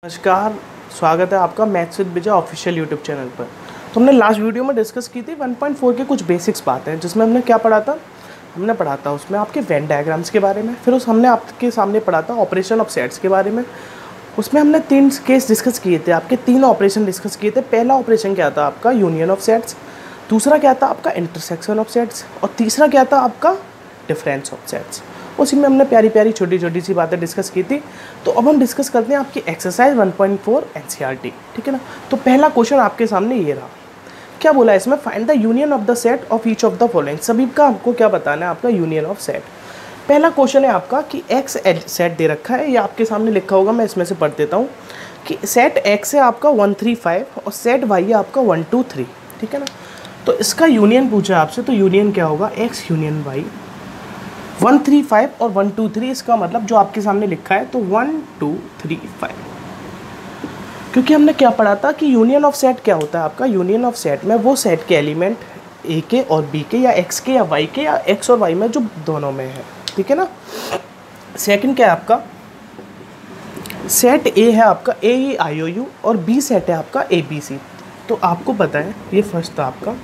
नमस्कार, स्वागत है आपका maths with Vijay official YouTube channel पर। तो हमने लास्ट वीडियो में डिस्कस की थी 1.4 के कुछ बेसिक्स बातें, जिसमें हमने क्या पढ़ा था। हमने पढ़ा था उसमें आपके वेन डायग्राम्स के बारे में, फिर हमने आपके सामने पढ़ा था ऑपरेशन ऑफ सेट्स के बारे में। उसमें हमने 3 केस डिस्कस किए थे, आपके 3 ऑपरेशन डिस्कस किए थे। पहला ऑपरेशन क्या था आपका, यूनियन ऑफ सेट्स। दूसरा क्या था आपका, इंटरसेक्शन ऑफ सेट्स। और तीसरा क्या था आपका, डिफरेंस ऑफ सेट्स। उसी में हमने प्यारी प्यारी छोटी छोटी सी बातें डिस्कस की थी। तो अब हम डिस्कस करते हैं आपकी एक्सरसाइज 1.4 एनसीईआरटी, ठीक है ना। तो पहला क्वेश्चन आपके सामने ये रहा। क्या बोला है इसमें, find the union of the set of each of the following. सभी का आपको क्या बताना है, आपका यूनियन ऑफ सेट। पहला क्वेश्चन है आपका कि एक्स सेट दे रखा है, ये आपके सामने लिखा होगा, मैं इसमें से पढ़ देता हूँ कि सेट एक्स है आपका 1 3 5 और सेट वाई है आपका 1 2 3, ठीक है ना। तो इसका यूनियन पूछा आपसे, तो यूनियन क्या होगा, एक्स यूनियन वाई 1 3 5 और 1 2 3। इसका मतलब जो आपके सामने लिखा है तो 1 2 3 5, क्योंकि हमने क्या पढ़ा था कि यूनियन ऑफ सेट क्या होता है आपका। यूनियन ऑफ सेट में वो सेट के एलिमेंट ए के और बी के, या एक्स के या वाई के, या एक्स और वाई में जो दोनों में है, ठीक है ना। सेकंड क्या है आपका, सेट ए है आपका ए आई ओ यू और बी सेट है आपका ए बी सी। तो आपको पता है ये फर्स्ट था आपका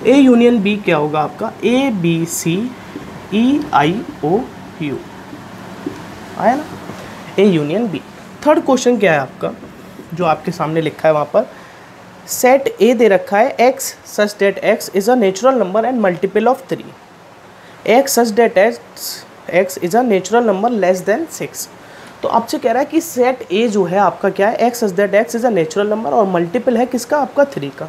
ए यूनियन बी क्या होगा आपका, ए B C E I O यू, आया ना, A union B. Third question क्या है आपका, जो आपके सामने लिखा है वहाँ पर, सेट ए दे रखा है x such that x is a natural number and multiple of 3, x such that x is a natural number less than 6। तो आपसे कह रहा है कि सेट ए जो है आपका क्या है, x such that x is a natural number और मल्टीपल है किसका, आपका 3 का।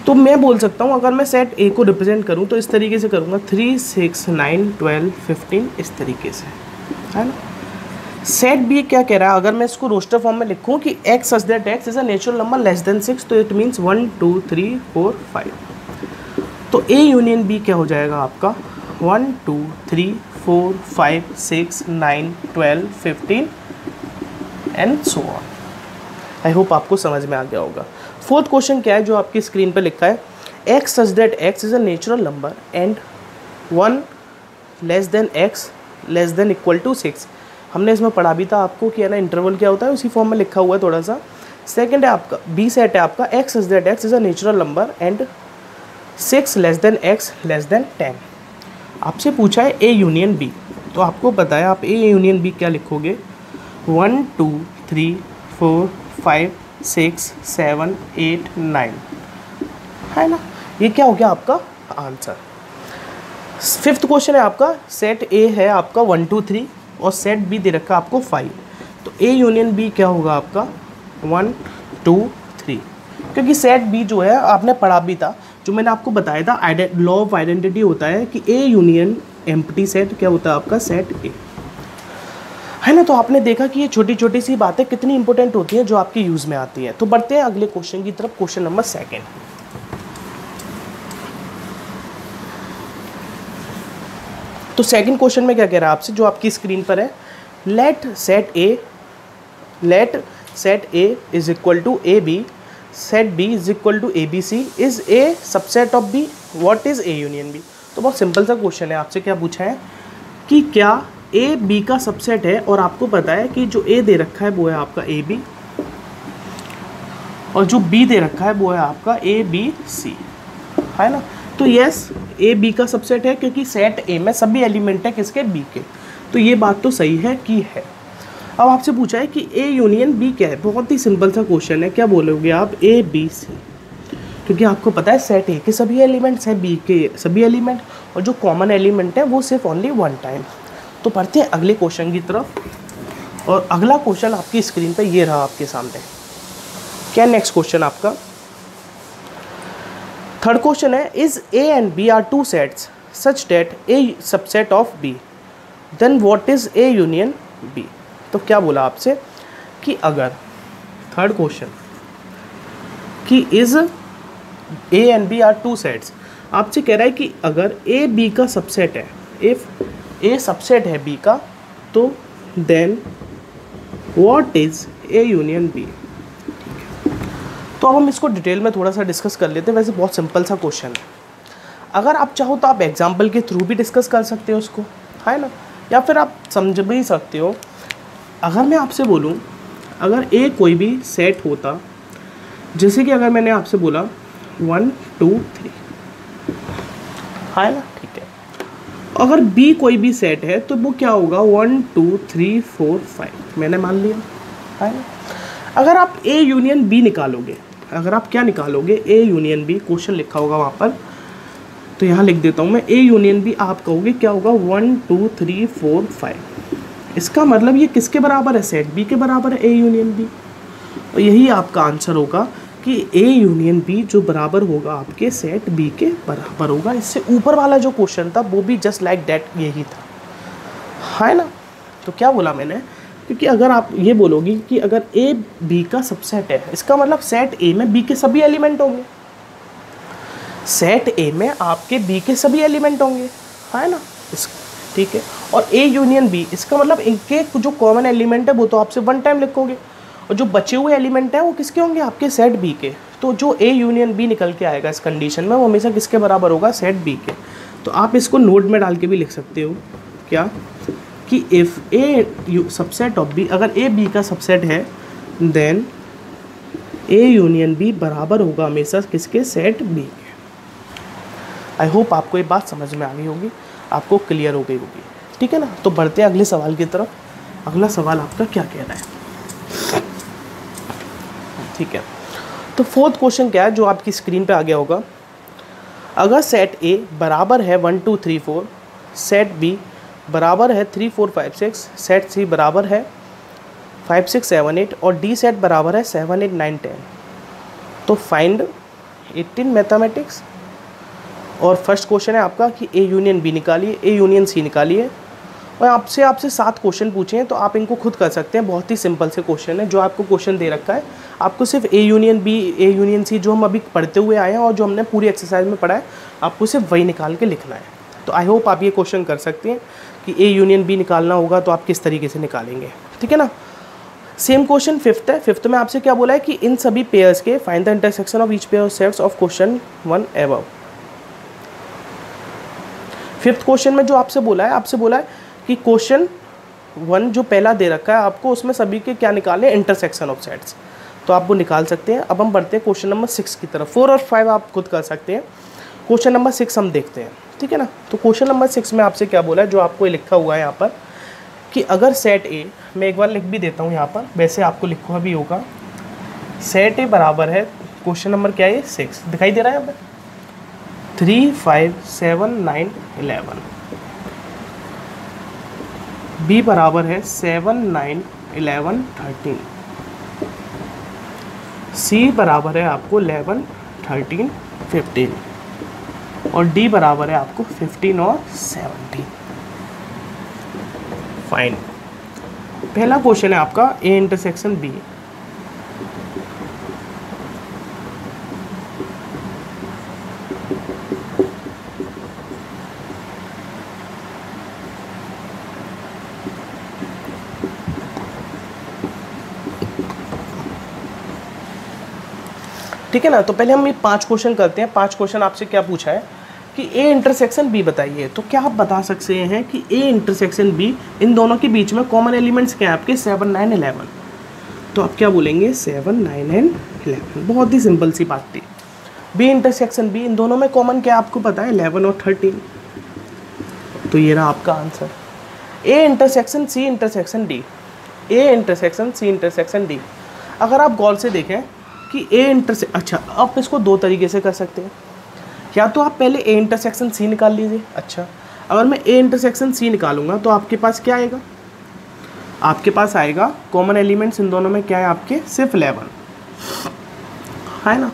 तो मैं बोल सकता हूँ अगर मैं सेट ए को रिप्रेजेंट करूँ तो इस तरीके से करूँगा, 3 6 9 12 15, इस तरीके से, है ना। सेट बी क्या कह रहा है, अगर मैं इसको रोस्टर फॉर्म में लिखूँ कि x such that x is a natural number less than 6, तो इट मीन्स 1 2 3 4 5। तो ए यूनियन बी क्या हो जाएगा आपका, 1 2 3 4 5 6 9 12 15 and so on. I hope आपको समझ में आ गया होगा। फोर्थ क्वेश्चन क्या है, जो आपकी स्क्रीन पर लिखा है, x such that x is a natural number and 1 less than x less than equal to 6। हमने इसमें पढ़ा भी था आपको कि है ना, इंटरवल क्या होता है, उसी फॉर्म में लिखा हुआ है थोड़ा सा। सेकंड है आपका बी सेट है आपका x such that x is a natural number and 6 less than x less then 10। आपसे पूछा है ए यूनियन बी, तो आपको पता है आप ए यूनियन बी क्या लिखोगे, 1 2 3 4 5 6 7 8 9, है ना। ये क्या हो गया आपका आंसर। फिफ्थ क्वेश्चन है आपका, सेट ए है आपका 1 2 3 और सेट बी दे रखा आपको 5। तो ए यूनियन बी क्या होगा आपका, 1 2 3, क्योंकि सेट बी जो है आपने पढ़ा भी था, जो मैंने आपको बताया था, लॉ ऑफ आइडेंटिटी होता है कि ए यूनियन एम्प्टी सेट क्या होता है आपका, सेट ए, है ना। तो आपने देखा कि ये छोटी छोटी सी बातें कितनी इंपॉर्टेंट होती हैं जो आपकी यूज़ में आती हैं। तो बढ़ते हैं अगले क्वेश्चन की तरफ, क्वेश्चन नंबर 2। तो सेकंड क्वेश्चन में क्या कह रहा है आपसे, जो आपकी स्क्रीन पर है, let set A is equal to A B, set B is equal to A B C, is A subset of B, what is A union B. तो बहुत सिंपल सा क्वेश्चन है, आपसे क्या पूछा है कि क्या ए बी का सबसेट है, और आपको पता है कि जो ए दे रखा है वो है आपका ए बी, और जो बी दे रखा है वो है आपका ए बी सी, है ना। तो यस, ए बी का सबसेट है क्योंकि सेट ए में सभी एलिमेंट है किसके, बी के। तो ये बात तो सही है कि है। अब आपसे पूछा है कि ए यूनियन बी क्या है, बहुत ही सिंपल सा क्वेश्चन है। क्या बोलोगे आप, ए बी सी, क्योंकि आपको पता है सेट ए के सभी एलिमेंट्स हैं, बी के सभी एलिमेंट, और जो कॉमन एलिमेंट है वो सिर्फ ओनली 1 टाइम। तो पढ़ते हैं अगले क्वेश्चन की तरफ, और अगला क्वेश्चन आपकी स्क्रीन पे ये रहा आपके सामने। क्या नेक्स्ट क्वेश्चन आपका, थर्ड क्वेश्चन है, is A and B are 2 sets such that A subset of B, then what is A union B. तो क्या बोला आपसे कि अगर, थर्ड क्वेश्चन कि is A and B are 2 sets, आपसे कह रहा है कि अगर ए बी का सबसेट है, इफ ए सबसेट है बी का, तो then what is A union B. तो अब हम इसको डिटेल में थोड़ा सा डिस्कस कर लेते हैं। वैसे बहुत सिंपल सा क्वेश्चन है, अगर आप चाहो तो आप एग्जाम्पल के थ्रू भी डिस्कस कर सकते हो उसको, है ना, या फिर आप समझ भी सकते हो। अगर मैं आपसे बोलूँ अगर ए कोई भी सेट होता, जैसे कि अगर मैंने आपसे बोला 1 2 3, है ना, ठीक है। अगर बी कोई भी सेट है तो वो क्या होगा 1 2 3 4 5, मैंने मान लिया, है ना। अगर आप ए यूनियन बी निकालोगे, अगर आप क्या निकालोगे, ए यूनियन बी, क्वेश्चन लिखा होगा वहाँ पर, तो यहाँ लिख देता हूँ मैं, ए यूनियन बी आप कहोगे क्या होगा 1 2 3 4 5। इसका मतलब ये किसके बराबर है, सेट बी के बराबर है ए यूनियन बी। और यही आपका आंसर होगा कि ए यूनियन बी जो बराबर होगा आपके सेट बी के बराबर होगा। इससे ऊपर वाला जो क्वेश्चन था वो भी जस्ट लाइक दैट यही था, है ना। तो क्या बोला मैंने, क्योंकि अगर आप ये बोलोगी कि अगर ए बी का सबसेट है, इसका मतलब सेट ए में बी के सभी एलिमेंट होंगे, सेट ए में आपके बी के सभी एलिमेंट होंगे, है ना, ठीक है। और ए यूनियन बी, इसका मतलब इनके जो कॉमन एलिमेंट है वो तो आपसे वन टाइम लिखोगे, और जो बचे हुए एलिमेंट हैं वो किसके होंगे, आपके सेट बी के। तो जो ए यूनियन बी निकल के आएगा इस कंडीशन में, वो हमेशा किसके बराबर होगा, सेट बी के। तो आप इसको नोट में डाल के भी लिख सकते हो क्या, कि if A subset of B, अगर ए बी का सबसेट है देन ए यूनियन बी बराबर होगा हमेशा किसके, सेट बी के। आई होप आपको ये बात समझ में आ गई होगी, आपको क्लियर हो गई होगी, ठीक है ना। तो बढ़ते हैं अगले सवाल की तरफ। अगला सवाल आपका क्या कह रहा है, ठीक है। तो फोर्थ क्वेश्चन क्या है जो आपकी स्क्रीन पे आ गया होगा, अगर सेट ए बराबर है 1 2 3 4, सेट बी बराबर है 3 4 5 6, सेट सी बराबर है 5 6 7 8 और डी सेट बराबर है 7 8 9 10, तो फाइंड 18 मैथमेटिक्स। और फर्स्ट क्वेश्चन है आपका कि ए यूनियन बी निकालिए, ए यूनियन सी निकालिए, और आपसे 7 क्वेश्चन पूछे हैं, तो आप इनको खुद कर सकते हैं। बहुत ही सिंपल से क्वेश्चन है, जो आपको क्वेश्चन दे रखा है, आपको सिर्फ A union B, A union C जो हम अभी पढ़ते हुए आए हैं और जो हमने पूरी एक्सरसाइज में पढ़ा है, आपको सिर्फ वही निकाल के लिखना है। तो आई होप आप ये क्वेश्चन कर सकते हैं कि ए यूनियन बी निकालना होगा तो आप किस तरीके से निकालेंगे, ठीक है ना। सेम क्वेश्चन फिफ्थ है। फिफ्थ में आपसे क्या बोला है कि इन सभी पेयर्स के find the intersection of each pair of sets of question 1 above. Fifth question में जो आपसे बोला है कि क्वेश्चन 1 जो पहला दे रखा है आपको, उसमें सभी के क्या निकालें, इंटरसेक्शन ऑफ सेट्स, तो आप वो निकाल सकते हैं। अब हम बढ़ते हैं क्वेश्चन नंबर 6 की तरफ। 4 और 5 आप खुद कर सकते हैं, क्वेश्चन नंबर 6 हम देखते हैं, ठीक है ना। तो क्वेश्चन नंबर 6 में आपसे क्या बोला है, जो आपको लिखा हुआ है यहाँ पर कि अगर सेट ए, मैं एक बार लिख भी देता हूँ यहाँ पर, वैसे आपको लिखा भी होगा, सेट ए बराबर है, क्वेश्चन नंबर क्या है, 6 दिखाई दे रहा है यहाँ पर, 3 5 7 9 11, बी बराबर है 7 9 11 13, सी बराबर है आपको 11 13 15, और डी बराबर है आपको 15 और 17। फाइन। पहला क्वेश्चन है आपका ए इंटरसेक्शन बी। ठीक है ना। तो पहले हम ये 5 क्वेश्चन करते हैं। 5 क्वेश्चन आपसे क्या पूछा है कि ए इंटरसेक्शन बी बताइए। तो क्या आप बता सकते हैं कि ए इंटरसेक्शन बी, इन दोनों के बीच में कॉमन एलिमेंट्स क्या है आपके, 7 9 11। तो आप क्या बोलेंगे, 7 9 एंड 11। बहुत ही सिंपल सी बात थी। बी इंटरसेक्शन बी, इन दोनों में कॉमन क्या आपको पता है, 11 और 13। तो ये रहा आपका answer. A intersection C intersection D, A intersection C intersection D. अगर आप गौर से देखें कि अच्छा, आप इसको 2 तरीके से कर सकते हैं। या तो आप पहले ए इंटरसेक्शन सी निकाल लीजिए। अच्छा, अगर मैं ए इंटरसेक्शन सी निकालूंगा तो आपके पास क्या आएगा, आपके पास आएगा कॉमन एलिमेंट्स इन दोनों में क्या है आपके, सिर्फ 11, है ना।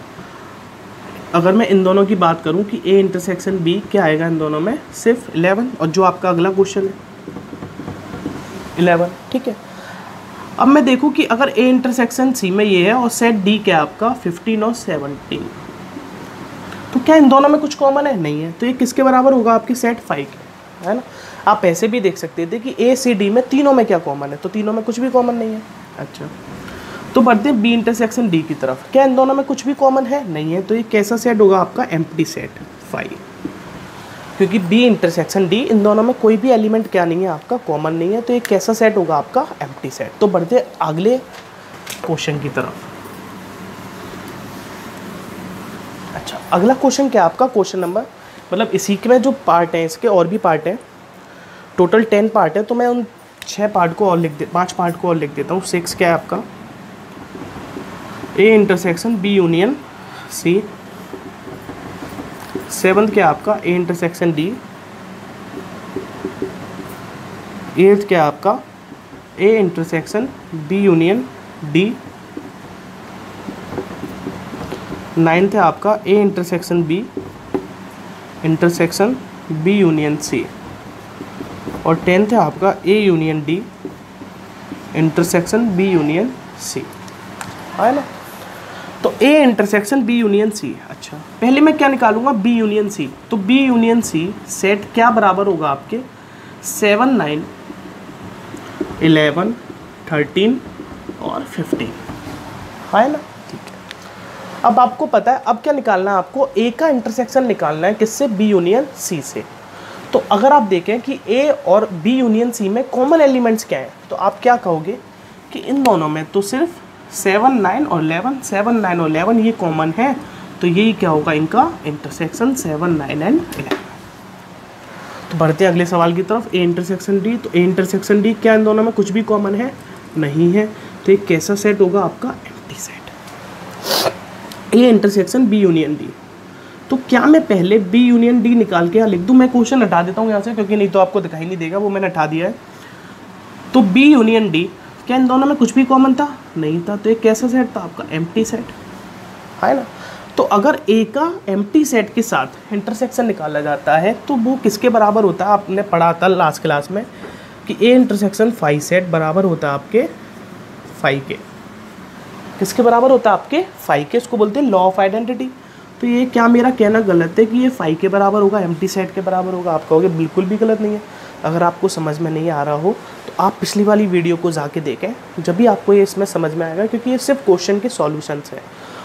अगर मैं इन दोनों की बात करूं कि ए इंटरसेक्शन बी क्या आएगा इन दोनों में, सिर्फ 11, और जो आपका अगला क्वेश्चन है 11, ठीक है। अब मैं देखूं कि अगर ए इंटरसेक्शन सी में ये है और सेट डी क्या है आपका, 15 और 17, तो क्या इन दोनों में कुछ कॉमन है, नहीं है। तो ये किसके बराबर होगा, आपके सेट 5 के, है ना। आप ऐसे भी देख सकते थे कि ए सी डी में तीनों में क्या कॉमन है, तो तीनों में कुछ भी कॉमन नहीं है। अच्छा, तो बढ़ते हैं बी इंटरसेक्शन डी की तरफ। क्या इन दोनों में कुछ भी कॉमन है, नहीं है। तो ये कैसा सेट होगा आपका, एम्प्टी सेट 5, क्योंकि बी इंटरसेक्शन डी, इन दोनों में कोई भी एलिमेंट क्या नहीं है आपका, कॉमन नहीं है। तो ये कैसा सेट होगा आपका, एम्प्टी सेट। तो बढ़ते अगले क्वेश्चन की तरफ। अच्छा, अगला क्वेश्चन क्या है आपका, क्वेश्चन नंबर, मतलब इसी के में जो पार्ट हैं, इसके और भी पार्ट हैं, टोटल 10 पार्ट है, तो मैं उन 5 पार्ट को और लिख देता हूँ। 6 क्या है आपका, A intersection B union C. 7 क्या है आपका, ए इंटरसेक्शन डी। 8 क्या है आपका, A intersection B union D. 9 है आपका A intersection B union C. और 10 है आपका A union D intersection B union C, है ना। तो A intersection B union C. अच्छा, पहले मैं क्या निकालूंगा, बी यूनियन सी। तो बी यूनियन सी सेट क्या बराबर होगा आपके 7, 9, 11, 13 और 15, है ना। ठीक है, अब आपको पता है अब क्या निकालना है, आपको ए का इंटरसेक्शन निकालना है किससे, बी यूनियन सी से। तो अगर आप देखें कि ए और बी यूनियन सी में कॉमन एलिमेंट्स क्या हैं, तो आप क्या कहोगे कि इन दोनों में तो सिर्फ 7, 9 और 11, 7, 9 और 11 ये कॉमन है, तो यही क्या होगा इनका इंटरसेक्शन 7, 9 एंड 11। तो बढ़ते हैं अगले सवाल की तरफ, ए इंटरसेक्शन डी। तो ए इंटरसेक्शन डी क्या इन दोनों में कुछ भी कॉमन है, नहीं है, तो एक कैसा सेट होगा आपका, empty set. A intersection B union D. तो क्या मैं पहले बी यूनियन डी निकाल के यहाँ लिख दूँ, मैं क्वेश्चन हटा देता हूँ यहाँ से, क्योंकि नहीं तो आपको दिखाई नहीं देगा, वो मैंने हटा दिया है। तो बी यूनियन डी, क्या इन दोनों में कुछ भी कॉमन था, नहीं था, तो एक कैसा सेट था आपका, एम्प्टी सेट, है ना। तो अगर ए का एम्प्टी सेट के साथ इंटरसेक्शन निकाला जाता है तो वो किसके बराबर होता है, आपने पढ़ा था लास्ट क्लास में कि ए इंटरसेक्शन फाई सेट बराबर होता है आपके फाई के। किसके बराबर होता है, आपके फाई के। इसको बोलते हैं लॉ ऑफ आइडेंटिटी। तो ये क्या मेरा कहना गलत है कि ये फाई के बराबर होगा, एम्प्टी सेट के बराबर होगा, आप कहोगे बिल्कुल भी गलत नहीं है। अगर आपको समझ में नहीं आ रहा हो तो आप पिछली वाली वीडियो को जाके देखें, जब भी आपको ये इसमें समझ में आएगा, क्योंकि ये सिर्फ क्वेश्चन के सॉल्यूशंस हैं।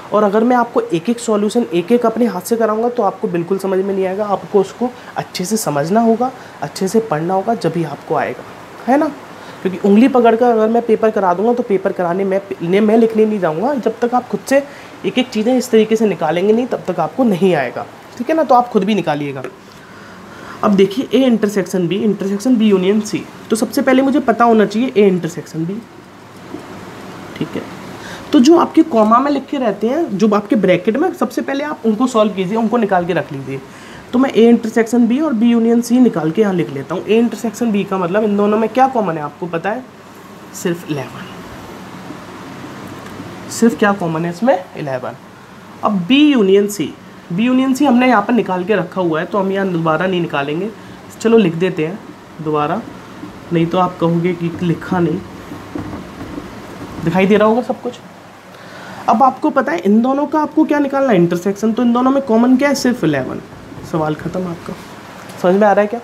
और अगर मैं आपको एक एक सॉल्यूशन एक एक अपने हाथ से कराऊंगा तो आपको बिल्कुल समझ में नहीं आएगा। आपको उसको अच्छे से समझना होगा, अच्छे से पढ़ना होगा, जब भी आपको आएगा, है ना। क्योंकि उंगली पकड़कर अगर मैं पेपर करा दूंगा तो पेपर कराने में मैं लिखने नहीं जाऊँगा, जब तक आप खुद से एक एक चीज़ें इस तरीके से निकालेंगे नहीं तब तक आपको नहीं आएगा, ठीक है ना। तो आप खुद भी निकालिएगा। अब देखिए A intersection B union C. तो सबसे पहले मुझे पता होना चाहिए ए इंटरसेक्शन बी, ठीक है। तो जो आपके कॉमा में लिखे रहते हैं, जो आपके ब्रैकेट में, सबसे पहले आप उनको सॉल्व कीजिए, उनको निकाल के रख लीजिए। तो मैं ए इंटरसेक्शन बी और बी यूनियन सी निकाल के यहाँ लिख लेता हूँ। ए इंटरसेक्शन बी का मतलब इन दोनों में क्या कॉमन है आपको पता है, सिर्फ 11। सिर्फ क्या कॉमन है इसमें, 11। अब बी यूनियन सी हमने यहाँ पर निकाल के रखा हुआ है, तो हम यहाँ दोबारा नहीं निकालेंगे, चलो लिख देते हैं दोबारा, नहीं तो आप कहोगे कि लिखा नहीं। दिखाई दे रहा होगा सब कुछ। अब आपको पता है इन दोनों का आपको क्या निकालना है, इंटरसेक्शन। तो इन दोनों में कॉमन क्या है, सिर्फ 11। सवाल खत्म आपका। समझ में आ रहा है क्या,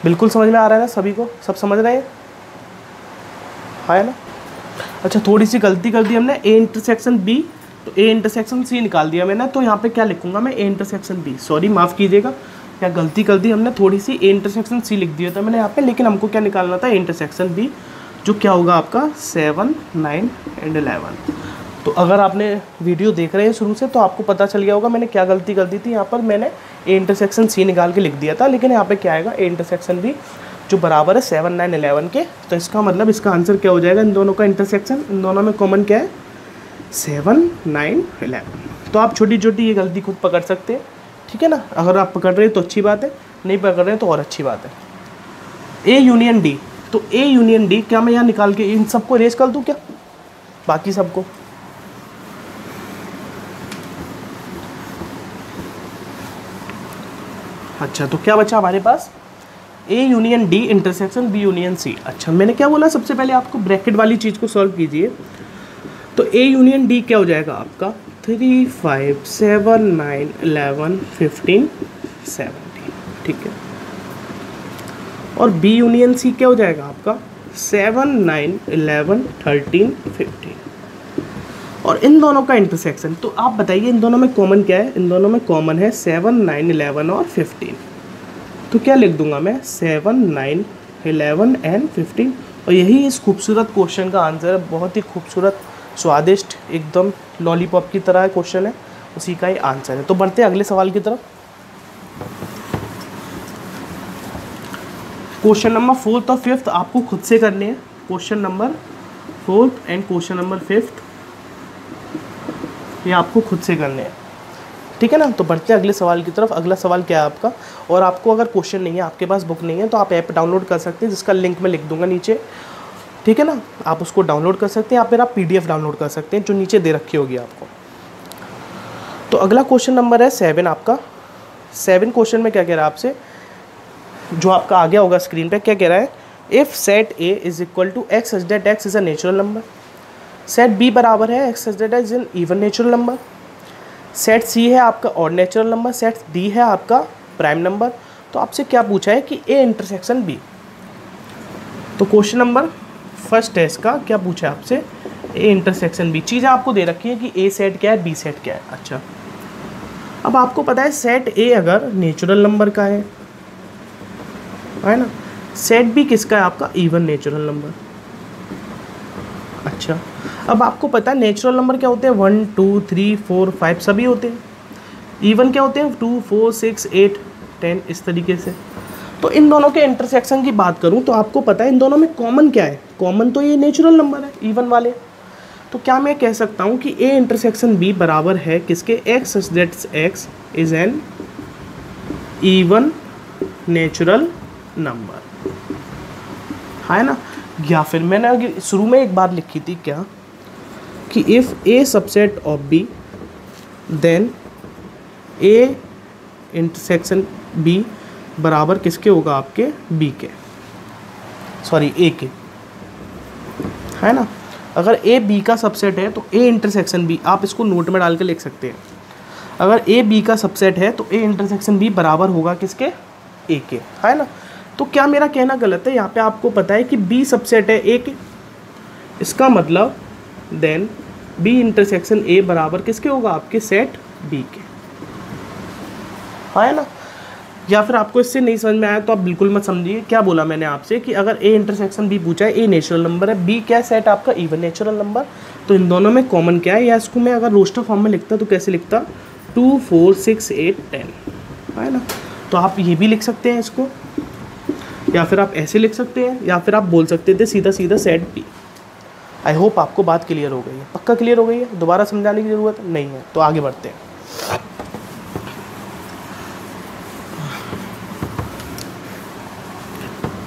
बिल्कुल समझ में आ रहा है ना सभी को, सब समझ रहे हैं, है ना। अच्छा, थोड़ी सी गलती कर दी हमने, ए इंटरसेक्शन बी, तो ए इंटरसेक्शन सी निकाल दिया मैंने, तो यहाँ पे क्या लिखूंगा मैं, ए इंटरसेक्शन बी। सॉरी, माफ़ कीजिएगा, क्या गलती कर दी हमने, थोड़ी सी ए इंटरसेक्शन सी लिख दिया था मैंने यहाँ पे, लेकिन हमको क्या निकालना था, ए इंटरसेक्शन बी, जो क्या होगा आपका 7, 9 एंड 11। तो अगर आपने वीडियो देख रहे हैं शुरू से तो आपको पता चल गया होगा मैंने क्या गलती कर दी थी। यहाँ पर मैंने ए इंटरसेक्शन सी निकाल के लिख दिया था, लेकिन यहाँ पे क्या आएगा, ए इंटरसेक्शन बी, जो बराबर है 7, 9, 11 के। तो इसका मतलब इसका आंसर क्या हो जाएगा, इन दोनों का इंटरसेक्शन, इन दोनों में कॉमन क्या है, 7, 9, 11। तो आप छोटी छोटी ये गलती खुद पकड़ सकते हैं, ठीक है ना। अगर आप पकड़ रहे हैं तो अच्छी बात है, नहीं पकड़ रहे हैं तो और अच्छी बात है। ए यूनियन डी, तो ए यूनियन डी क्या मैं यहाँ निकाल के इन सबको इरेज कर दूँ क्या, बाकी सबको। अच्छा, तो क्या बचा हमारे पास, A union D intersection B union C. अच्छा, मैंने क्या बोला, सबसे पहले आपको ब्रैकेट वाली चीज़ को सॉल्व कीजिए। तो ए यूनियन डी क्या हो जाएगा आपका, 3, 5, 7, 9, 11, 15, 17, ठीक है। और बी यूनियन सी क्या हो जाएगा आपका, 7, 9, 11, 13, 15। और इन दोनों का इंटरसेक्शन, तो आप बताइए इन दोनों में कॉमन क्या है, इन दोनों में कॉमन है 7, 9, 11 और 15। तो क्या लिख दूंगा मैं, 7, 9, 11 एंड 15। और यही इस खूबसूरत क्वेश्चन का आंसर है, बहुत ही खूबसूरत स्वादिष्ट, एकदम लॉलीपॉप की तरह क्वेश्चन है, उसी का ही आंसर है। तो बढ़ते हैं अगले सवाल की तरफ। क्वेश्चन नंबर 4 और 5 आपको खुद से करने हैं। Question number 4 and question number 5 ये आपको खुद से करने हैं, ठीक है ना। तो बढ़ते हैं अगले सवाल की तरफ। अगला सवाल क्या है आपका, और आपको अगर क्वेश्चन नहीं है, आपके पास बुक नहीं है, तो आप ऐप डाउनलोड कर सकते हैं, जिसका लिंक मैं लिख दूंगा नीचे, ठीक है ना। आप उसको डाउनलोड कर सकते हैं या फिर आप PDF डाउनलोड कर सकते हैं, जो नीचे दे रखी होगी आपको। तो अगला क्वेश्चन नंबर है 7 आपका। 7 क्वेश्चन में क्या कह रहा है आपसे, जो आपका आ गया होगा स्क्रीन पे, क्या कह रहा है, if set A is equal to x such that x is a natural number, set B बराबर है x such that x is an even natural number, set C है आपका odd natural number, set D है आपका prime number. तो आपसे क्या पूछा है कि A इंटरसेक्शन B। तो क्वेश्चन नंबर फर्स्ट है इसका, क्या पूछा है आपसे, A इंटरसेक्शन B। चीज़ें आपको दे रखी है कि A सेट क्या है, B सेट क्या है। अच्छा, अब आपको पता है सेट A अगर नेचुरल नंबर का है ना, सेट B किसका है, आपका इवन नेचुरल नंबर। अच्छा, अब आपको पता है नेचुरल नंबर क्या होते हैं, 1 2 3 4 5 सभी होते हैं। इवन क्या होते हैं, 2 4 6 8 10, इस तरीके से। तो इन दोनों के इंटरसेक्शन की बात करूं तो आपको पता है इन दोनों में कॉमन क्या है, कॉमन तो ये नेचुरल नंबर है, इवन वाले। तो क्या मैं कह सकता हूं कि A इंटरसेक्शन B बराबर है किसके, x such that x is an even natural number, है ना। या फिर मैंने अगर शुरू में एक बात लिखी थी क्या, कि if A subset of B then A intersection B बराबर किसके होगा, आपके B के, सॉरी A के, है ना। अगर A B का सबसेट है तो A इंटरसेक्शन B, आप इसको नोट में डाल के लिख सकते हैं। अगर A B का सबसेट है तो A इंटरसेक्शन B बराबर होगा किसके, A के, है ना। तो क्या मेरा कहना गलत है, यहाँ पे आपको पता है कि B सबसेट है A के, इसका मतलब देन B इंटरसेक्शन A बराबर किसके होगा, आपके सेट B के, है ना। या फिर आपको इससे नहीं समझ में आया तो आप बिल्कुल मत समझिए। क्या बोला मैंने आपसे कि अगर A इंटरसेक्शन B पूछा है, A नेचुरल नंबर है, B क्या सेट आपका इवन नेचुरल नंबर, तो इन दोनों में कॉमन क्या है, या इसको मैं अगर रोस्टर फॉर्म में लिखता तो कैसे लिखता, 2 4 6 8 10, है ना। तो आप ये भी लिख सकते हैं इसको, या फिर आप ऐसे लिख सकते हैं, या फिर आप बोल सकते थे सीधा सीधा सेट B। आई होप आपको बात क्लियर हो गई है, पक्का क्लियर हो गई है, दोबारा समझाने की ज़रूरत नहीं है। तो आगे बढ़ते हैं।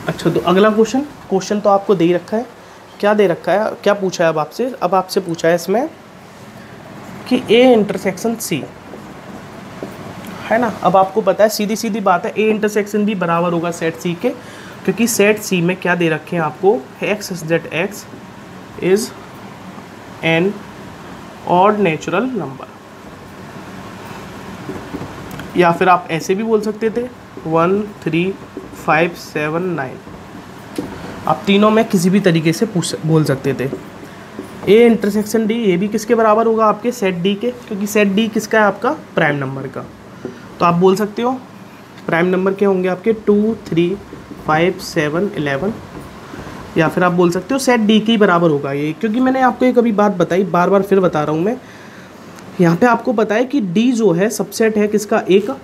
अच्छा, तो अगला क्वेश्चन तो आपको दे ही रखा है। क्या दे रखा है, क्या पूछा है अब आपसे पूछा है इसमें कि A इंटरसेक्शन C, है ना। अब आपको पता है सीधी सीधी बात है, A इंटरसेक्शन B बराबर होगा सेट C के, क्योंकि सेट C में क्या दे रखे हैं आपको, x such that x is N odd natural number, या फिर आप ऐसे भी बोल सकते थे 1 3 5 7 9, आप तीनों में किसी भी तरीके से बोल सकते थे। A इंटरसेक्शन D ये भी किसके बराबर होगा, आपके सेट D के, क्योंकि सेट D किसका है, आपका प्राइम नंबर का। तो आप बोल सकते हो प्राइम नंबर के होंगे आपके 2 3 5 7 11, या फिर आप बोल सकते हो सेट D के ही बराबर होगा ये, क्योंकि मैंने आपको एक अभी बात बताई, बार बार फिर बता रहा हूँ मैं। यहाँ पे आपको पता है कि D जो है सबसेट है किसका, A का,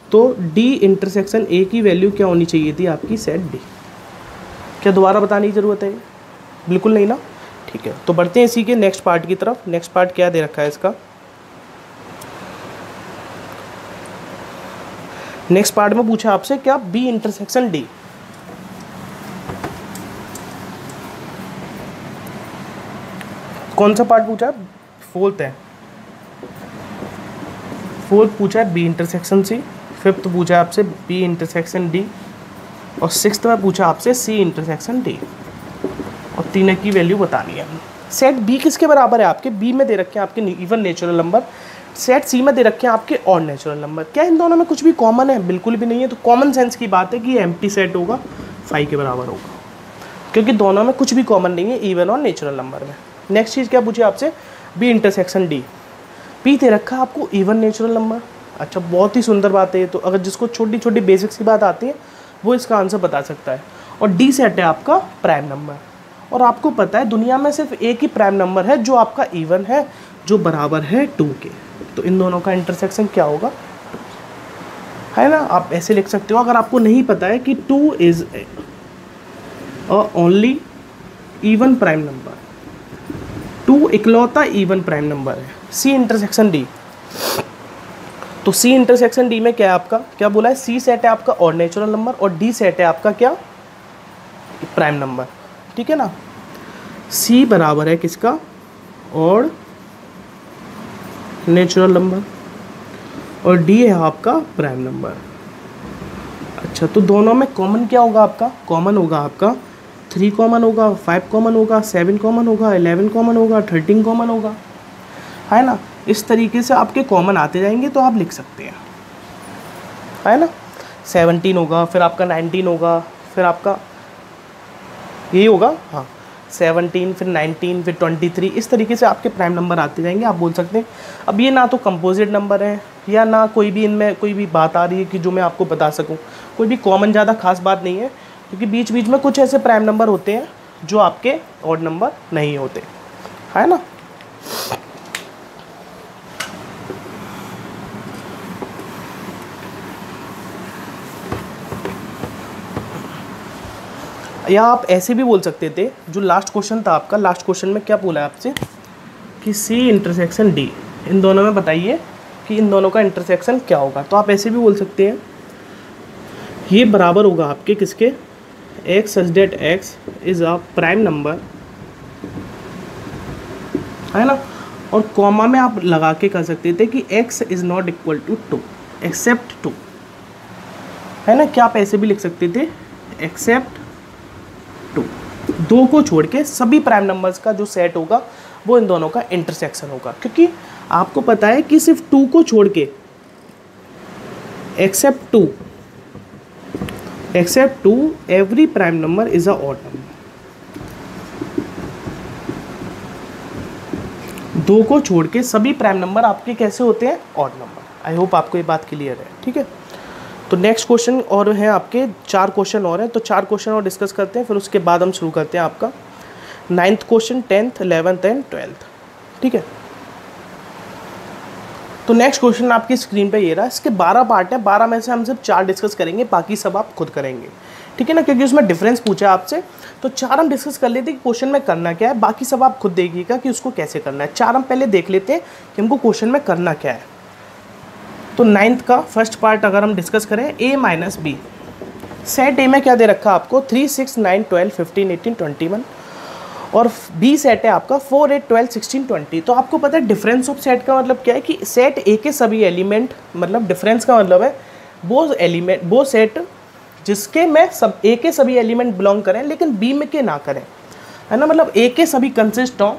तो D इंटरसेक्शन A की वैल्यू क्या होनी चाहिए थी, आपकी सेट D। क्या दोबारा बताने की ज़रूरत है, बिल्कुल नहीं ना, ठीक है। तो बढ़ते हैं इसी के नेक्स्ट पार्ट की तरफ। नेक्स्ट पार्ट क्या दे रखा है इसका, नेक्स्ट पार्ट में पूछा आपसे क्या, B इंटरसेक्शन D। कौन सा पार्ट पूछा है, फोर्थ है, फोर्थ पूछा है B इंटरसेक्शन C, फिफ्थ पूछा है आपसे B इंटरसेक्शन D, और सिक्स्थ में पूछा आपसे C इंटरसेक्शन D, और तीनों की वैल्यू बतानी है। सेट B किसके बराबर है, आपके B में दे रखे हैं आपके even natural number, set C में दे रखे हैं आपके ऑड नेचुरल नंबर। क्या इन दोनों में कुछ भी कॉमन है, बिल्कुल भी नहीं है। तो कॉमन सेंस की बात है कि एम्प्टी सेट होगा 5 के बराबर होगा, क्योंकि दोनों में कुछ भी कॉमन नहीं है, इवन और नेचुरल नंबर में। नेक्स्ट चीज़ क्या पूछे आपसे, B इंटरसेक्शन D, P दे रखा है आपको इवन नेचुरल नंबर। अच्छा, बहुत ही सुंदर बात है ये तो, अगर जिसको छोटी छोटी बेसिक्स की बात आती है वो इसका आंसर बता सकता है। और D सेट है आपका प्राइम नंबर, और आपको पता है दुनिया में सिर्फ एक ही प्राइम नंबर है जो आपका इवन है, जो बराबर है 2 के। तो इन दोनों का इंटरसेक्शन क्या होगा, है ना। आप ऐसे लिख सकते हो अगर आपको नहीं पता है कि 2 is only even prime number, 2 इकलौता इवन प्राइम नंबर है। सी इंटरसेक्शन डी, तो सी इंटरसेक्शन डी में क्या है आपका, क्या बोला है, सी सेट है आपका ऑड नेचुरल नंबर और डी सेट है आपका क्या, प्राइम नंबर, ठीक है ना। सी बराबर है किसका, ऑड नेचुरल नंबर और डी है आपका प्राइम नंबर। अच्छा, तो दोनों में कॉमन क्या होगा आपका, कॉमन होगा आपका 3 कॉमन होगा, 5 कॉमन होगा, 7 कॉमन होगा, 11 कॉमन होगा, 13 कॉमन होगा, है ना। इस तरीके से आपके कॉमन आते जाएंगे तो आप लिख सकते हैं, है ना। 17 होगा, फिर आपका 19 होगा, फिर आपका यही होगा, हाँ 17, फिर 19, फिर 23, इस तरीके से आपके प्राइम नंबर आते जाएंगे। आप बोल सकते हैं अब ये ना तो कंपोजिट नंबर है या ना कोई भी इनमें कोई भी बात आ रही है कि जो मैं आपको बता सकूं, कोई भी कॉमन ज़्यादा खास बात नहीं है, क्योंकि बीच बीच में कुछ ऐसे प्राइम नंबर होते हैं जो आपके ऑड नंबर नहीं होते, है ना। या आप ऐसे भी बोल सकते थे, जो लास्ट क्वेश्चन था आपका, लास्ट क्वेश्चन में क्या बोला है आपसे कि सी इंटरसेक्शन डी, इन दोनों में बताइए कि इन दोनों का इंटरसेक्शन क्या होगा। तो आप ऐसे भी बोल सकते हैं, ये बराबर होगा आपके किसके, x such that x is a prime number, है ना। और कॉमा में आप लगा के कर सकते थे कि x is not equal to 2 except 2, है ना। क्या आप ऐसे भी लिख सकते थे, एक्सेप्ट 2, 2 को छोड़ के सभी प्राइम नंबर्स का जो सेट होगा वो इन दोनों का इंटरसेक्शन होगा, क्योंकि आपको पता है कि सिर्फ 2 को छोड़ के except 2 every prime number is a odd number. 2 को छोड़ के सभी प्राइम नंबर आपके कैसे होते हैं, ऑड नंबर। आई होप आपको ये बात क्लियर है, ठीक है। तो नेक्स्ट क्वेश्चन और हैं आपके 4 क्वेश्चन और हैं, तो 4 क्वेश्चन और डिस्कस करते हैं, फिर उसके बाद हम शुरू करते हैं आपका 9th question, 10th, 11th and 12th, ठीक है। तो नेक्स्ट क्वेश्चन आपकी स्क्रीन पे ये रहा, इसके 12 पार्ट हैं, 12 में से हम सिर्फ 4 डिस्कस करेंगे, बाकी सब आप खुद करेंगे, ठीक है ना, क्योंकि उसमें डिफरेंस पूछा है आपसे। तो 4 हम डिस्कस कर लेते हैं कि क्वेश्चन में करना क्या है, बाकी सब आप खुद देखिएगा कि उसको कैसे करना है। 4 हम पहले देख लेते हैं कि हमको क्वेश्चन में करना क्या है। तो 9th का फर्स्ट पार्ट अगर हम डिस्कस करें, a minus B, set A में क्या दे रखा है आपको, 3, 6, 9, 12, 15, 18, 21 और बी सेट है आपका 4, 8, 12, 16, 20। तो आपको पता है डिफरेंस ऑफ सेट का मतलब क्या है कि सेट ए के सभी एलिमेंट, मतलब डिफरेंस का मतलब है वो सेट जिसके में सब ए के सभी एलिमेंट बिलोंग करें लेकिन बी में के ना करें, है ना। मतलब ए के सभी कंसिस्ट हों,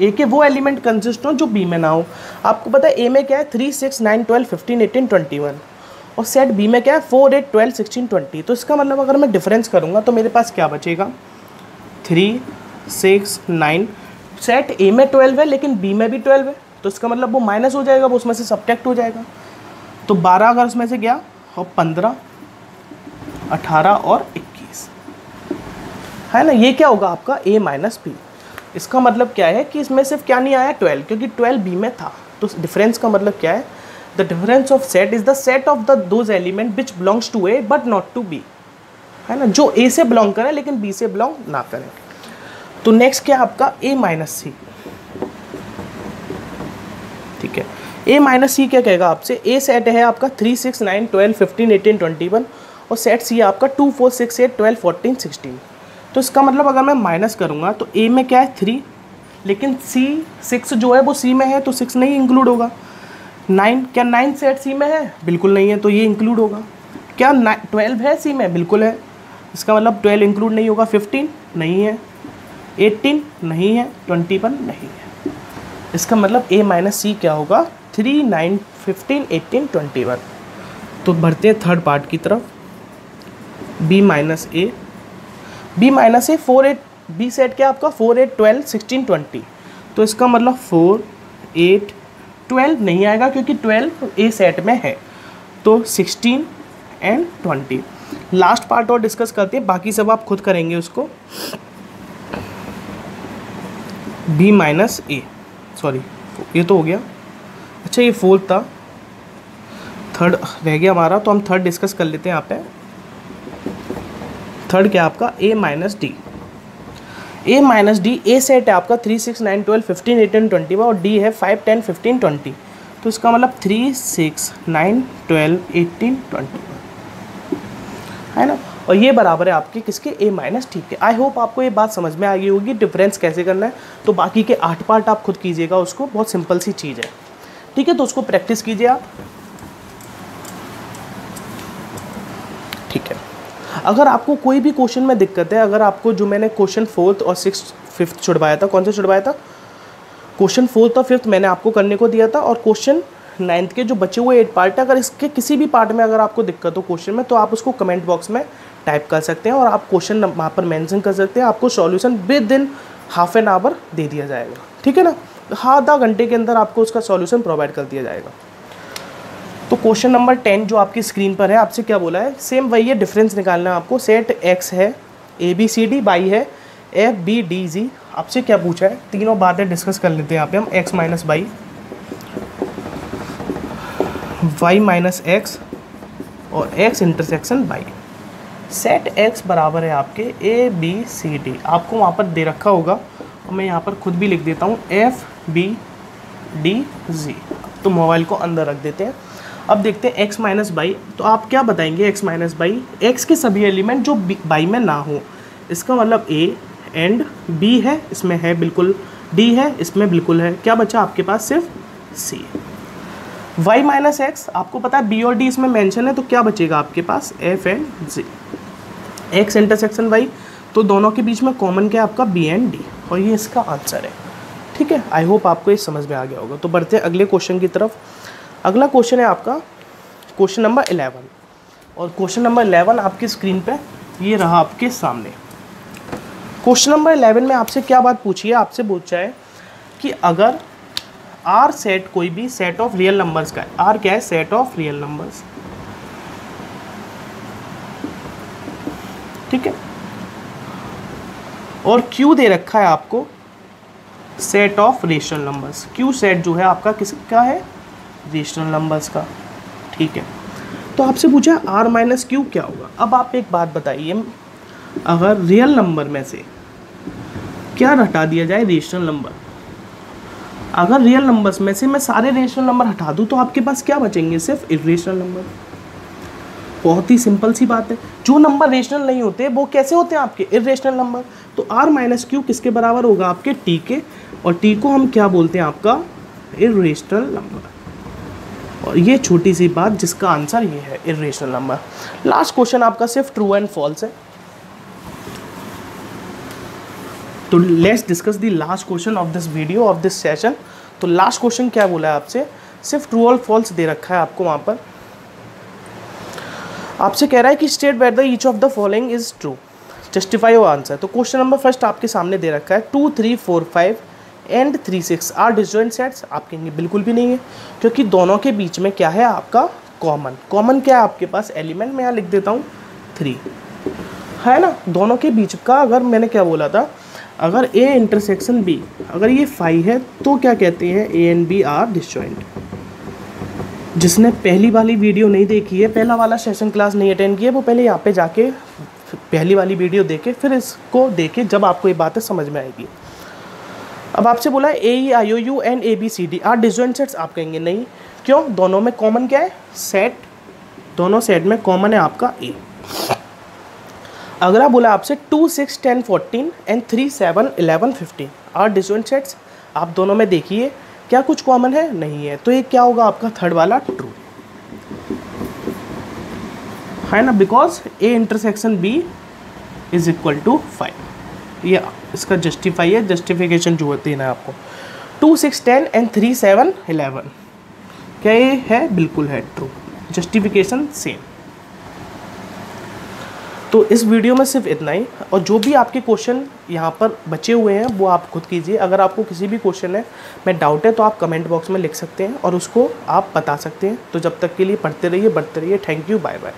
ए के वो एलिमेंट कंसिस्ट हों जो बी में ना हो। आपको पता है ए में क्या है, 3, 6, 9, 12, 15, 18, 21 और सेट बी में क्या है, 4, 8, 12, 16, 20। तो इसका मतलब अगर मैं डिफरेंस करूँगा तो मेरे पास क्या बचेगा, 3, 6, 9, सेट ए में 12 है लेकिन बी में भी 12 है, तो इसका मतलब वो माइनस हो जाएगा, वो उसमें से सब्ट्रैक्ट हो जाएगा। तो 12 अगर उसमें से गया और 15, 18 और 21, है ना। ये क्या होगा आपका a माइनस बी। इसका मतलब क्या है कि इसमें सिर्फ क्या नहीं आया, 12, क्योंकि 12 बी में था। तो डिफरेंस का मतलब क्या है, the difference of set is the set of the those element which belongs to A but not to B, है ना, जो ए से बिलोंग करें लेकिन बी से बिलोंग ना करें। तो नेक्स्ट क्या आपका a माइनस सी, ठीक है। a माइनस सी क्या कहेगा आपसे, a सेट है आपका 3, 6, 9, 12, 15, 18, 21 और सेट सी है आपका 2, 4, 6, 8, 12, 14, 16। तो इसका मतलब अगर मैं माइनस करूँगा तो a में क्या है 3, लेकिन c 6 जो है वो c में है तो 6 नहीं इंक्लूड होगा। 9, क्या 9 सेट c में है, बिल्कुल नहीं है, तो ये इंक्लूड होगा। क्या 12 है c में, बिल्कुल है, इसका मतलब 12 इंक्लूड नहीं होगा। 15 नहीं है, 18 नहीं है, 21 नहीं है। इसका मतलब a माइनस सी क्या होगा, 3, 9, 15, 18, 21। तो बढ़ते हैं थर्ड पार्ट की तरफ, b माइनस ए, b माइनस ए 4, 8, बी सेट क्या आपका 4, 8, 12, 16, 20। तो इसका मतलब 4, 8, 12 नहीं आएगा क्योंकि 12 ए सेट में है, तो 16 एंड 20। लास्ट पार्ट और डिस्कस करते हैं, बाकी सब आप खुद करेंगे उसको। बी माइनस ए, सॉरी ये तो हो गया। अच्छा ये फोर्थ था, थर्ड रह गया हमारा, तो हम थर्ड डिस्कस कर लेते हैं यहाँ पे। थर्ड क्या आपका ए माइनस डी। ए माइनस डी, ए सेट है आपका 3, 6, 9, 12, 15, 18, 21 और डी है 5, 10, 15, 20। तो इसका मतलब 3, 6, 9, 12, 18, 21 है ना। और ये बराबर है आपके किसके, ए माइनस डी के। आई होप आपको ये बात समझ में आ गई होगी डिफरेंस कैसे करना है। तो बाकी के 8 पार्ट आप खुद कीजिएगा उसको, बहुत सिंपल सी चीज़ है, ठीक है। तो उसको प्रैक्टिस कीजिए आप, ठीक है। अगर आपको कोई भी क्वेश्चन में दिक्कत है, अगर आपको जो मैंने क्वेश्चन 4th और 6th 5th छुड़वाया था, कौन सा छुड़वाया था, क्वेश्चन 4th और 5th मैंने आपको करने को दिया था, और क्वेश्चन 9th के जो बचे हुए 8 पार्ट है, अगर इसके किसी भी पार्ट में अगर आपको दिक्कत हो क्वेश्चन में, तो आप उसको कमेंट बॉक्स में टाइप कर सकते हैं और आप क्वेश्चन वहाँ पर मेंशन कर सकते हैं। आपको solution within half an hour दे दिया जाएगा, ठीक है ना। आधा घंटे के अंदर आपको उसका सॉल्यूशन प्रोवाइड कर दिया जाएगा। तो क्वेश्चन नंबर 10 जो आपकी स्क्रीन पर है, आपसे क्या बोला है, सेम वही है, डिफरेंस निकालना है आपको। सेट एक्स है, A B C D, Y है एफ बी डी जी। आपसे क्या पूछा है, तीनों बातें डिस्कस कर लेते हैं यहाँ पे हम। X minus y, y minus x और x intersection y. Set x बराबर है आपके ए बी सी डी, आपको वहाँ पर दे रखा होगा और मैं यहाँ पर खुद भी लिख देता हूँ एफ बी डी जी। तो मोबाइल को अंदर रख देते हैं। अब देखते हैं एक्स माइनस बाई, तो आप क्या बताएंगे एक्स माइनस बाई, एक्स के सभी एलिमेंट जो बाई में ना हो, इसका मतलब ए एंड बी है, इसमें है बिल्कुल, डी है इसमें बिल्कुल है, क्या बचा आपके पास सिर्फ सी। वाई माइनस एक्स, आपको पता है बी और डी इसमें मेंशन है, तो क्या बचेगा आपके पास F and G. X intersection y, तो दोनों के बीच में कॉमन क्या है आपका बी एंड डी, और ये इसका आंसर है, ठीक है। आई होप आपको ये समझ में आ गया होगा। तो बढ़ते हैं अगले क्वेश्चन की तरफ। अगला क्वेश्चन है आपका क्वेश्चन नंबर 11, और क्वेश्चन नंबर 11 आपकी स्क्रीन पे ये रहा आपके सामने। क्वेश्चन नंबर 11 में आपसे क्या बात पूछी है, आपसे पूछा है कि अगर आर सेट कोई भी सेट ऑफ रियल नंबर्स का है, आर क्या है, सेट ऑफ रियल नंबर्स, ठीक है, और क्यू दे रखा है आपको set of rational numbers. Q set जो है आपका किसका है, रेशनल नंबर्स का, ठीक है। तो आपसे पूछा आर माइनस क्यू क्या होगा। अब आप एक बात बताइए, अगर रियल नंबर में से क्या हटा दिया जाए, रेशनल नंबर, अगर रियल नंबर्स में से मैं सारे रेशनल नंबर हटा दूं तो आपके पास क्या बचेंगे, सिर्फ इर्रेशनल नंबर। बहुत ही सिंपल सी बात है, जो नंबर रेशनल नहीं होते वो कैसे होते हैं आपके, इर्रेशनल नंबर। तो आर माइनस क्यू किसके बराबर होगा, आपके टी के, और टी को हम क्या बोलते हैं आपका, इर्रेशनल नंबर। और ये छोटी सी बात जिसका आंसर ये है, इर्रेशनल नंबर। लास्ट क्वेश्चन आपका सिर्फ ट्रू एंड फॉल्स है। तो let's discuss the last question of this video of this session. तो लास्ट क्वेश्चन क्या बोला है आपसे, सिर्फ ट्रू और फॉल्स दे रखा है आपको वहाँ पर। आपसे कह रहा है कि state where the each of the following is true, justify your answer. तो क्वेश्चन नंबर फर्स्ट आपके सामने दे रखा है 2, 3, 4, 5 एंड 3, 6 आर डिसजॉइंट सेट्स। आप कहेंगे बिल्कुल भी नहीं है, क्योंकि दोनों के बीच में क्या है आपका कॉमन। कॉमन क्या है आपके पास, एलिमेंट में यहाँ लिख देता हूँ 3, है ना। दोनों के बीच का, अगर मैंने क्या बोला था, अगर ए इंटरसेक्शन बी, अगर ये 5 है तो क्या कहते हैं, A and B are disjoint. जिसने पहली वाली वीडियो नहीं देखी है, पहला वाला सेशन क्लास नहीं अटेंड किया, वो पहले यहाँ पे जाके पहली वाली वीडियो देखे, फिर इसको देखे, जब आपको ये बातें समझ में आएगी। अब आपसे बोला है A E I O U and A B C D are disjoint sets. आप कहेंगे नहीं, क्यों, दोनों में कॉमन क्या है, सेट, दोनों सेट में कॉमन है आपका ए। अगला बोला आपसे 2, 6, 10, 14 एंड 3, 7, 11, 15 आर डिसजॉइंट सेट्स। आप दोनों में देखिए क्या कुछ कॉमन है, नहीं है, तो ये क्या होगा आपका थर्ड वाला ट्रू, है ना, because A intersection B is equal to 5। ये इसका जस्टिफाई है, जस्टिफिकेशन जो होती है ना आपको। 2, 6, 10 एंड 3, 7, 11 क्या ये है, बिल्कुल है ट्रू, जस्टिफिकेशन सेम। तो इस वीडियो में सिर्फ इतना ही, और जो भी आपके क्वेश्चन यहाँ पर बचे हुए हैं वो आप खुद कीजिए। अगर आपको किसी भी क्वेश्चन में डाउट है तो आप कमेंट बॉक्स में लिख सकते हैं और उसको आप बता सकते हैं। तो जब तक के लिए पढ़ते रहिए, बढ़ते रहिए। Thank you, bye bye.